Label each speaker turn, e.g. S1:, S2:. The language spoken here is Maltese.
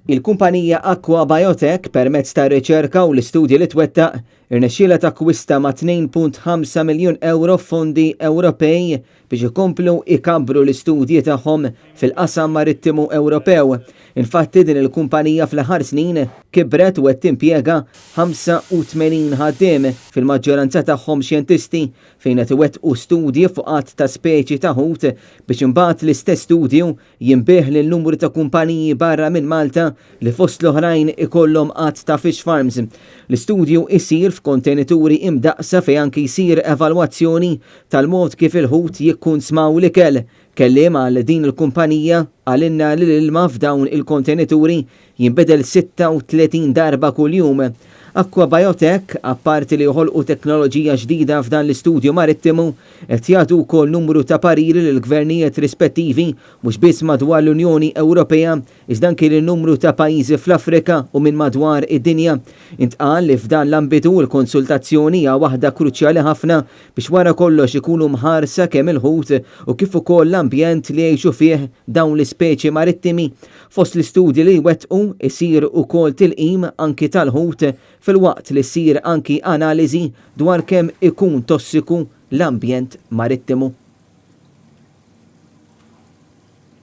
S1: Il-kumpanija Aqua Biotech permezz ta' riċerka u l-istudji li twettaq irnexxiela takkwista ma' 2.5 miljun euro fondi Ewropej biex ikomplu ikabbru l-istudji tagħhom fil-qasam marittimu Ewropew. Infatti din il-kumpanija fl-aħħar snin kibret u qed timpjega 85 ħaddiem fil-maġġoranza tagħhom xjentisti fejn qed iwettqu studji fuq qatt ta' speċi ta' ħut biex imbagħad l-istess studju jinbih lil numru ta' kumpaniji barra minn Malta li fost l-oħrajn ikollhom qatt ta' fish farms. L-istudju isir f'kontenituri imdaqsa fejn anki jsir evalwazzjoni tal-mod kif il-ħut jikkun smaw l-ikel. Kelliem għal din il-kumpanija għalinna li l-ilma f'dawn il-kontenituri jinbidel 36 darba kuljum. Aqua Biotech, apparti li joħolqu teknoloġija ġdida f'dan l-istudju marittimu, qed jagħtu wkoll numru ta' pariri lill gvernijiet rispettivi mhux biss madwar l-Unjoni Ewropea, iżda anke lil numru ta' pajjiżi fl-Afrika u minn madwar id-dinja. Intqal li f'dan l-ambitu l-konsultazzjoni hija waħda kruċjali ħafna biex wara kollox ikunu mħarsa kemm il-ħut u kif ukoll l-ambjent li jgħixu fih dawn l-ispeċi marittimi. Fost l-istudji li jwettqu isir ukoll tilqim anki tal-ħut fil-waqt li ssir anki analiżi dwar kemm ikun tossiku l-ambjent marittimu.